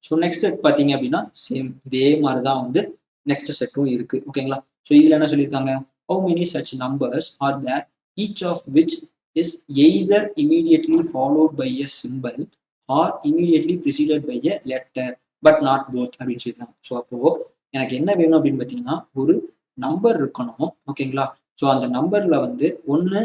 So next set பார்த்தீங்க அப்படின்னா same இதே மாதிரி தான் வந்து நெக்ஸ்ட் செட்டும் இருக்கு ஓகேங்களா. ஸோ இதில் என்ன சொல்லியிருக்காங்க, how many such numbers are there each of which is either immediately followed by a symbol or immediately preceded by a letter but not both அப்படின்னு சொல்லியிருக்காங்க. ஸோ அப்போ எனக்கு என்ன வேணும் அப்படின்னு பார்த்தீங்கன்னா ஒரு நம்பர் இருக்கணும் ஓகேங்களா. ஸோ அந்த நம்பர்ல வந்து ஒன்று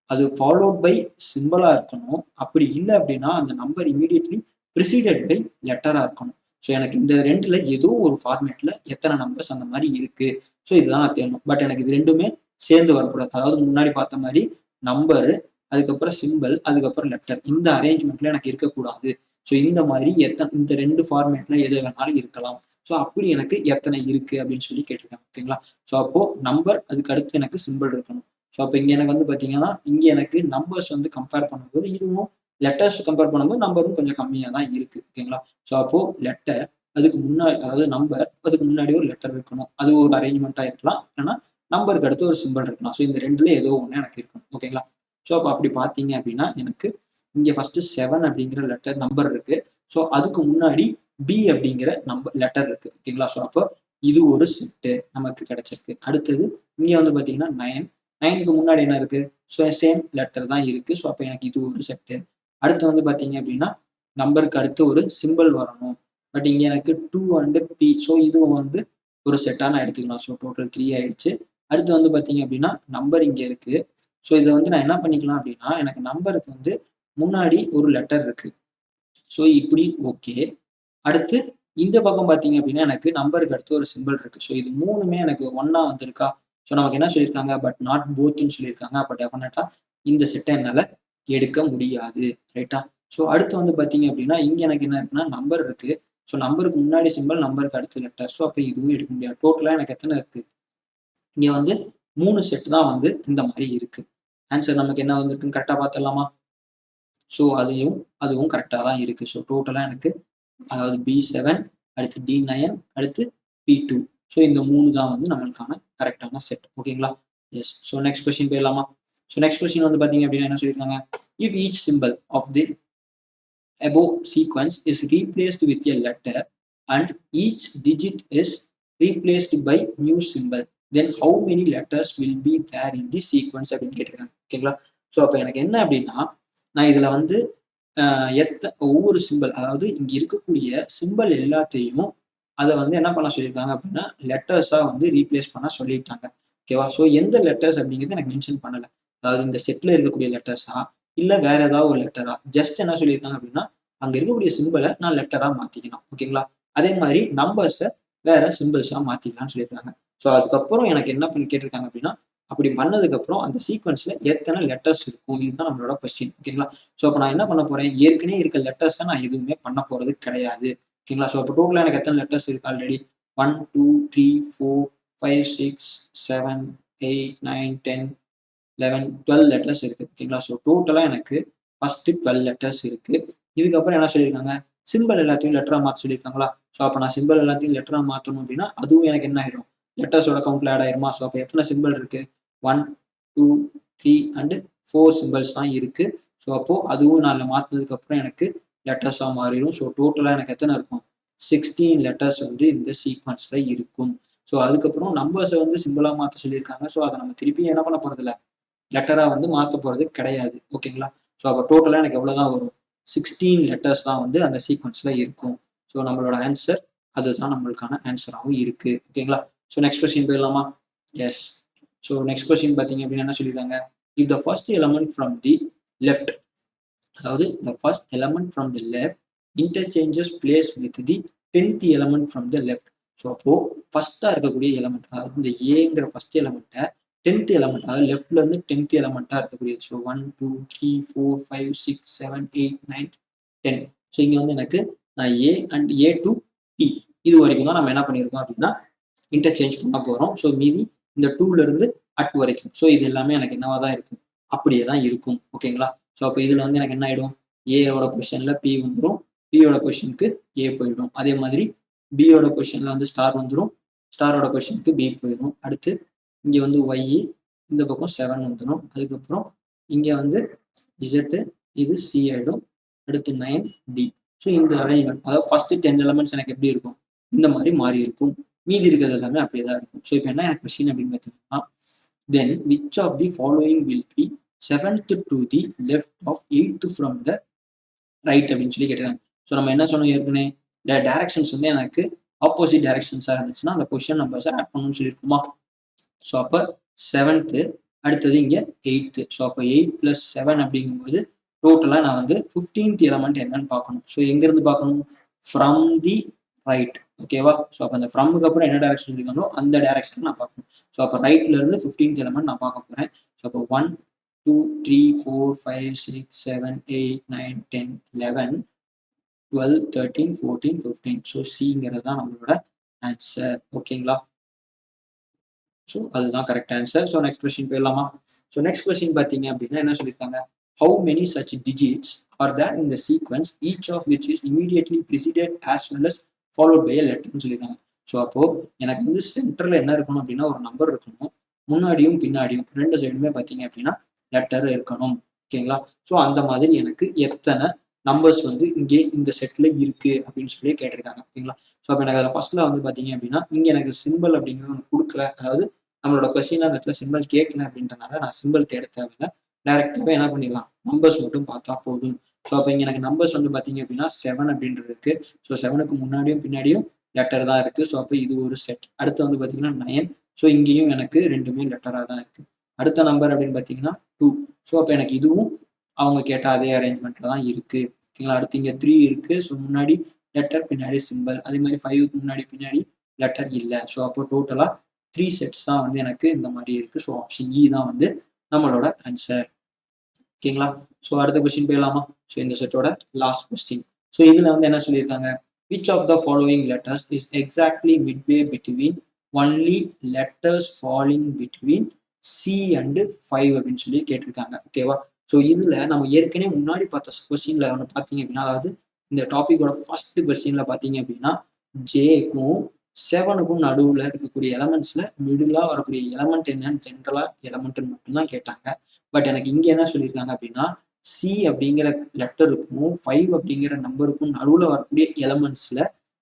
அது ஃபாலோட் பை சிம்பிளா இருக்கணும், அப்படி இல்லை அப்படின்னா அந்த நம்பர் இமீடியட்லி ப்ரிசீடட் பை லெட்டரா இருக்கணும். ஸோ எனக்கு இந்த ரெண்டுல ஏதோ ஒரு ஃபார்மேட்ல எத்தனை நம்பர்ஸ் அந்த மாதிரி இருக்கு. ஸோ இதுதான் நான் தேடணும். பட் எனக்கு இது ரெண்டுமே சேர்ந்து வரக்கூடாது. அதாவது முன்னாடி பார்த்த மாதிரி நம்பரு, அதுக்கப்புறம் சிம்பிள், அதுக்கப்புறம் லெட்டர், இந்த அரேஞ்ச்மெண்ட்ல எனக்கு இருக்கக்கூடாது. ஸோ இந்த மாதிரி இந்த ரெண்டு ஃபார்மேட்ல எது வேணாலும் இருக்கலாம். ஸோ அப்படி எனக்கு எத்தனை இருக்கு அப்படின்னு சொல்லி கேட்டிருக்காங்க ஓகேங்களா. ஸோ அப்போ நம்பர், அதுக்கு அடுத்து எனக்கு சிம்பிள் இருக்கணும். ஸோ அப்போ இங்க எனக்கு வந்து பார்த்தீங்கன்னா இங்க எனக்கு நம்பர்ஸ் வந்து கம்பேர் பண்ணும்போது இதுவும் லெட்டர்ஸ் கம்பேர் பண்ணும்போது நம்பரும் கொஞ்சம் கம்மியாக தான் இருக்கு ஓகேங்களா. ஸோ அப்போ லெட்டர், அதுக்கு முன்னாடி அதாவது நம்பர், அதுக்கு முன்னாடி ஒரு லெட்டர் இருக்கணும். அது ஒரு அரேஞ்ச்மெண்ட்டாக இருக்கலாம், இல்லைன்னா நம்பருக்கு அடுத்து ஒரு சிம்பிள் இருக்கலாம். ஸோ இந்த ரெண்டுல ஏதோ ஒன்று எனக்கு இருக்கணும் ஓகேங்களா. ஸோ அப்போ அப்படி பார்த்தீங்க அப்படின்னா எனக்கு இங்கே ஃபர்ஸ்ட் 7 அப்படிங்கிற லெட்டர் நம்பர் இருக்கு. ஸோ அதுக்கு முன்னாடி பி அப்படிங்கிற நம்பர் லெட்டர் இருக்கு ஓகேங்களா. ஸோ அப்போ இது ஒரு செட்டு நமக்கு கிடைச்சிருக்கு. அடுத்தது இங்கே வந்து பார்த்தீங்கன்னா 9, 9க்கு முன்னாடி என்ன இருக்கு, ஸோ சேம் லெட்டர் தான் இருக்கு. ஸோ அப்போ எனக்கு இது ஒரு செட்டு. அடுத்து வந்து பார்த்தீங்க அப்படின்னா நம்பருக்கு அடுத்து ஒரு சிம்பிள் வரணும். பட் இங்கே எனக்கு 2 அண்டு பி. ஸோ இதுவும் வந்து ஒரு செட்டாக நான் எடுத்துக்கலாம். ஸோ டோட்டல் 3 ஆயிடுச்சு. அடுத்து வந்து பார்த்தீங்க அப்படின்னா நம்பர் இங்கே இருக்கு. ஸோ இதை வந்து நான் என்ன பண்ணிக்கலாம் அப்படின்னா எனக்கு நம்பருக்கு வந்து முன்னாடி ஒரு லெட்டர் இருக்கு. ஸோ இப்படி ஓகே. அடுத்து இந்த பக்கம் பார்த்தீங்க அப்படின்னா எனக்கு நம்பருக்கு அடுத்து ஒரு சிம்பிள் இருக்கு. ஸோ இது மூணுமே எனக்கு ஒன்னா வந்திருக்கா. ஸோ நமக்கு என்ன சொல்லியிருக்காங்க, பட் நாட் போத்ன்னு சொல்லியிருக்காங்க. அப்போ டெஃபினட்டா இந்த செட்டை என்னால் எடுக்க முடியாது ரைட்டா. ஸோ அடுத்து வந்து பார்த்தீங்க அப்படின்னா இங்கே எனக்கு என்ன இருக்குன்னா நம்பர் இருக்கு. ஸோ நம்பருக்கு முன்னாடி சிம்பிள், நம்பருக்கு அடுத்து லெட்டர். ஸோ அப்போ இதுவும் எடுக்க முடியாது. டோட்டலாக எனக்கு எத்தனை இருக்கு, இங்கே வந்து 3 செட் தான் வந்து இந்த மாதிரி இருக்கு. ஆன்சர் நமக்கு என்ன வந்திருக்குன்னு கரெக்டாக பார்த்துடலாமா. ஸோ அதுவும் கரெக்டாக தான் இருக்கு. ஸோ டோட்டலாக எனக்கு அதாவது B7, அடுத்து D9, அடுத்து P2. ஸோ இந்த 3 தான் வந்து நம்மளுக்கான கரெக்டான செட் ஓகேங்களா. எஸ். ஸோ நெக்ஸ்ட் கொஸ்டின் போயிடலாமா. ஸோ நெக்ஸ்ட் கொஸ்டின் வந்து பார்த்தீங்க அப்படின்னா என்ன சொல்லியிருக்காங்க, if each symbol of the above sequence is replaced with a letter and each digit is replaced by new symbol, then how many letters will be there in the sequence அப்படின்னு கேட்டிருக்காங்க ஓகேங்களா. So அப்போ எனக்கு என்ன அப்படின்னா நான் இதில் வந்து ஒவ்வொரு சிம்பிள், அதாவது இங்கே இருக்கக்கூடிய சிம்பிள் எல்லாத்தையும் அதை வந்து என்ன பண்ண சொல்லியிருக்காங்க அப்படின்னா லெட்டர்ஸாக வந்து ரீப்ளேஸ் பண்ண சொல்லிட்டாங்க ஓகேவா. ஸோ எந்த லெட்டர்ஸ் அப்படிங்கிறது எனக்கு மென்ஷன் பண்ணலை. அதாவது இந்த செட்டில் இருக்கக்கூடிய லெட்டர்ஸா இல்லை வேற ஏதாவது ஒரு லெட்டரா, ஜஸ்ட் என்ன சொல்லியிருக்காங்க அப்படின்னா அங்கே இருக்கக்கூடிய சிம்பிளை நான் லெட்டராக மாற்றிக்கலாம் ஓகேங்களா. அதே மாதிரி நம்பர்ஸை வேற சிம்பிள்ஸாக மாற்றிக்கலாம்னு சொல்லியிருக்காங்க. ஸோ அதுக்கப்புறம் எனக்கு என்ன பண்ணி கேட்டிருக்காங்க அப்படின்னா அப்படி பண்ணதுக்கப்புறம் அந்த சீக்வன்ஸில் எத்தனை லெட்டர்ஸ் இருக்கும், இதுதான் நம்மளோட கொஸ்டின் ஓகேங்களா. ஸோ அப்போ நான் என்ன பண்ண போகிறேன், ஏற்கனவே இருக்க லெட்டர்ஸை நான் எதுவுமே பண்ண போகிறது கிடையாது ஓகேங்களா. ஸோ அப்போ டோட்டலாக எனக்கு எத்தனை லெட்டர்ஸ் இருக்கு ஆல்ரெடி, 1 2 3 4 5 6 7 8 9 10 11 12 லெட்டர்ஸ் இருக்கு ஓகேங்களா. ஸோ டோட்டலாக எனக்கு ஃபர்ஸ்ட் 12 லெட்டர்ஸ் இருக்கு. இதுக்கப்புறம் என்ன சொல்லியிருக்காங்க, சிம்பிள் எல்லாத்தையும் லெட்டராக மாற்ற சொல்லியிருக்காங்களா. ஸோ அப்போ நான் சிம்பிள் எல்லாத்தையும் லெட்டராக மாற்றணும் அப்படின்னா அதுவும் எனக்கு என்ன ஆயிடும், லெட்டர்ஸோட கவுண்ட்ல ஆட் ஆயிருமா. ஸோ அப்போ எத்தனை சிம்பிள் இருக்கு, 1 2 3 அண்ட் 4 சிம்பிள்ஸ் தான் இருக்கு. ஸோ அப்போ அதுவும் நான் மாற்றினதுக்கு அப்புறம் எனக்கு லெட்டர்ஸாக மாறிடும். ஸோ டோட்டலாக எனக்கு எத்தனை இருக்கும், 16 லெட்டர்ஸ் வந்து இந்த சீக்வன்ஸ்ல இருக்கும். ஸோ அதுக்கப்புறம் நம்பர்ஸை வந்து சிம்பிளாக மாற்ற சொல்லியிருக்காங்க. ஸோ அதை நம்ம திருப்பி என்ன பண்ண போறது இல்லை, லெட்டராக வந்து மாற்ற போறது கிடையாது ஓகேங்களா. ஸோ அப்போ டோட்டலாக எனக்கு எவ்வளோதான் வரும், 16 லெட்டர்ஸ் தான் வந்து அந்த சீக்வன்ஸ்ல இருக்கும். ஸோ நம்மளோட ஆன்சர் அதுதான் நம்மளுக்கான ஆன்சராகவும் இருக்கு ஓகேங்களா. ஸோ நெக்ஸ்ட் கொஸ்டின் போயிடலாமா. எஸ். ஸோ நெக்ஸ்ட் கொஸ்டின் பார்த்தீங்க அப்படின்னா என்ன சொல்லியிருக்காங்க, if the first element from the left, அதாவது the first element from the left interchanges place with the 10th element from the left. So அப்போ ஃபர்ஸ்டா இருக்கக்கூடிய எலமெண்ட், அதாவது இந்த ஏங்கிற ஃபர்ஸ்ட் எலமெண்ட்டை 10th எலமெண்ட், அதாவது லெஃப்ட்ல இருந்து 10th எலமெண்டா இருக்கக்கூடியது. ஸோ 1 2 3 4 5 6 7 8 9 10. ஸோ இங்க வந்து எனக்கு நான் A and A to B இது வரைக்கும் தான் நம்ம என்ன பண்ணியிருக்கோம் அப்படின்னா இன்டர்சேஞ்ச் பண்ண போறோம். ஸோ மீதி இந்த 2ல இருந்து அட் வரைக்கும். ஸோ இது எல்லாமே எனக்கு என்னவா தான் இருக்கும், அப்படியே தான் இருக்கும் ஓகேங்களா. ஸோ அப்போ இதுல வந்து எனக்கு என்ன ஆயிடும், ஏயோட பொசிஷன்ல பி வந்துடும், பியோட பொசிஷனுக்கு ஏ போயிடும். அதே மாதிரி பியோட பொசிஷன்ல வந்து ஸ்டார் வந்துடும், ஸ்டாரோட பொசிஷனுக்கு பி போயிடும். அடுத்து இங்க வந்து ஒய், இந்த பக்கம் 7 வந்துடும். அதுக்கப்புறம் இங்க வந்து இசட்டு, இது சி ஆயிடும். அடுத்து 9 டி. ஸோ இந்த அரேஞ்ச்மெண்ட் அதாவது ஃபர்ஸ்ட் 10 எலமெண்ட்ஸ் எனக்கு எப்படி இருக்கும், இந்த மாதிரி மாறி இருக்கும். மீதி இருக்கிறது எல்லாமே அப்படியே தான் இருக்கும். ஸோ இப்போ என்ன எனக்கு கொஸ்டின் அப்படின்னு பார்த்தீங்கன்னா, then which of the following will be 7th to the left of 8th from the right அப்படின்னு சொல்லி கேட்டிருக்காங்க. ஸோ நம்ம என்ன சொன்னோம் ஏற்கனவே, டைரக்ஷன்ஸ் வந்து எனக்கு ஆப்போசிட் டைரக்ஷன்ஸாக இருந்துச்சுன்னா அந்த கொஸ்டின் நம்பர்ஸை ஆட் பண்ணணும்னு சொல்லியிருக்குமா. ஸோ அப்போ 7th, அடுத்தது இங்கே 8th. ஸோ அப்போ 8 + 7 அப்படிங்கும்போது டோட்டலாக நான் வந்து 15th எலமெண்ட் என்னன்னு பார்க்கணும். ஸோ எங்கேருந்து பார்க்கணும், ஃப்ரம் தி ரைட். ஓகேவா. ஸோ அப்போ அந்த ஃப்ரம்முக்கு அப்புறம் என்ன டைரக்ஷன் இருக்காங்களோ அந்த டைரக்ஷன் நான் பார்க்கணும். ஸோ அப்போ ரைட்லேருந்து 15th எலமெண்ட் நான் பார்க்க போகிறேன். ஸோ அப்போ 1 2 3 4 5 6 7 8 9 10 11 12 13 14 15. ஸோ சிங்கிறது தான் நம்மளோட ஆன்சர். ஓகேங்களா. ஸோ அதுதான் correct answer. So next question போயிடலாமா. ஸோ நெக்ஸ்ட் கொஸ்டின் பார்த்தீங்க அப்படின்னா என்ன சொல்லியிருக்காங்க, how many such digits are there in the sequence each of which is immediately preceded as well as followed by a லெட்டர்னு சொல்லியிருக்காங்க. So அப்போ எனக்கு வந்து சென்டரில் என்ன இருக்கணும் அப்படின்னா ஒரு நம்பர் இருக்கணும், முன்னாடியும் பின்னாடியும் ரெண்டு சைடுமே பார்த்தீங்க அப்படின்னா லெட்டர் இருக்கணும். ஓகேங்களா. ஸோ அந்த மாதிரி எனக்கு எத்தனை நம்பர்ஸ் வந்து இங்கே இந்த செட்டில் இருக்கு அப்படின்னு சொல்லி கேட்டிருக்காங்க. ஓகேங்களா. ஸோ அப்போ எனக்கு அதில் ஃபர்ஸ்ட்ல வந்து பார்த்தீங்க அப்படின்னா இங்கே எனக்கு சிம்பிள் அப்படிங்கிறது ஒன்று கொடுக்கல, அதாவது நம்மளோட கொஸ்டின் அந்த இடத்துல சிம்பிள் கேட்கல அப்படின்றனால நான் சிம்பிள் தேட தேவையில்லை, டைரக்டாகவே என்ன பண்ணிடலாம், நம்பர்ஸ் மட்டும் பார்த்தா போதும். ஸோ அப்போ இங்கே எனக்கு நம்பர்ஸ் வந்து பார்த்தீங்க அப்படின்னா 7 அப்படின்றது இருக்கு. ஸோ 7க்கு முன்னாடியும் பின்னாடியும் லெட்டர் தான் இருக்கு. ஸோ அப்போ இது ஒரு செட். அடுத்து வந்து பார்த்தீங்கன்னா 9. ஸோ இங்கேயும் எனக்கு ரெண்டுமே லெட்டராக தான் இருக்கு. அடுத்த நம்பர் அப்படின்னு பார்த்தீங்கன்னா 2. ஸோ அப்போ எனக்கு இதுவும் அவங்க கேட்ட அதே அரேஞ்ச்மெண்ட்ல தான் இருக்கு. ஓகேங்களா. அடுத்து இங்கே 3 இருக்கு. ஸோ முன்னாடி லெட்டர் பின்னாடி சிம்பிள். அதே மாதிரி 5க்கு முன்னாடி பின்னாடி லெட்டர் இல்லை. ஸோ அப்போ டோட்டலாக 3 செட்ஸ் தான் வந்து எனக்கு இந்த மாதிரி இருக்கு. ஸோ ஆப்ஷன் இ தான் வந்து நம்மளோட ஆன்சர். ஓகேங்களா. ஸோ அடுத்த கொஸ்டின் போயிடலாமா. ஸோ இந்த செட்டோட லாஸ்ட் கொஸ்டின். ஸோ இதில் வந்து என்ன சொல்லியிருக்காங்க, which of the following letters is exactly midway between only letters falling between C and 5 அப்படின்னு சொல்லி கேட்டிருக்காங்க. ஓகேவா. ஸோ இதில் நம்ம ஏற்கனவே முன்னாடி பார்த்த கொஸ்டின்ல ஒன்று பார்த்தீங்க அப்படின்னா, அதாவது இந்த டாபிக்கோட ஃபர்ஸ்ட் கொஸ்டின்ல பார்த்தீங்க அப்படின்னா ஜேக்கும் 7க்கும் நடுவில் இருக்கக்கூடிய எலமெண்ட்ஸ்ல மிடிலா வரக்கூடிய எலமெண்ட் என்னன்னு ஜென்ரலா எலமெண்ட் மட்டும்தான் கேட்டாங்க. பட் எனக்கு இங்க என்ன சொல்லியிருக்காங்க அப்படின்னா சி அப்படிங்கிற லெட்டருக்கும் 5 அப்படிங்கிற நம்பருக்கும் நடுவில் வரக்கூடிய எலமெண்ட்ஸ்ல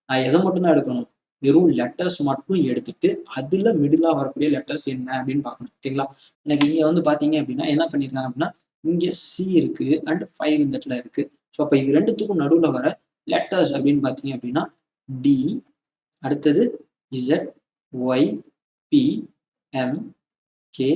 நான் எதை மட்டும்தான் எடுக்கணும், வெறும் லெட்டர்ஸ் மட்டும் எடுத்துட்டு அதுல மிடிலா வரக்கூடிய லெட்டர்ஸ் என்ன அப்படின்னு பார்க்கணும். ஓகேங்களா. எனக்கு இங்க வந்து பாத்தீங்க அப்படின்னா என்ன பண்ணிருக்காங்க அப்படின்னா இங்க சி இருக்கு அண்ட் 5 இந்த இடத்துல இருக்கு. ஸோ அப்ப இது ரெண்டுத்துக்கும் நடுவில் வர லெட்டர்ஸ் அப்படின்னு பாத்தீங்க அப்படின்னா டி, அடுத்தது Z, Y, P, M, K,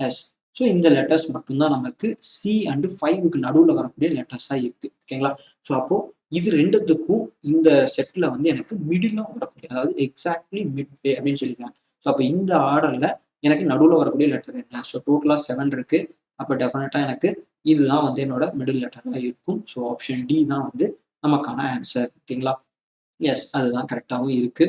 S. So இந்த லெட்டர்ஸ் மட்டும்தான் நமக்கு சி அண்ட் 5க்கு நடுவில் வரக்கூடிய லெட்டர்ஸா இருக்கு. ஓகேங்களா. ஸோ அப்போ இது ரெண்டுத்துக்கும் இந்த செட்ல வந்து எனக்கு மிடிலா வரக்கூடிய, அதாவது எக்ஸாக்ட்லி மிட்வே அப்படின்னு சொல்லியிருக்காங்க. ஸோ அப்போ இந்த ஆர்டர்ல எனக்கு நடுவில் வரக்கூடிய லெட்டர் என்ன, ஸோ டோட்டலா 7 இருக்கு. அப்போ டெஃபினட்டா எனக்கு இதுதான் வந்து என்னோட மிடில் லெட்டரா இருக்கும். ஸோ ஆப்ஷன் டி தான் வந்து நமக்கான ஆன்சர். ஓகேங்களா. எஸ், அதுதான் கரெக்டாகவும் இருக்கு.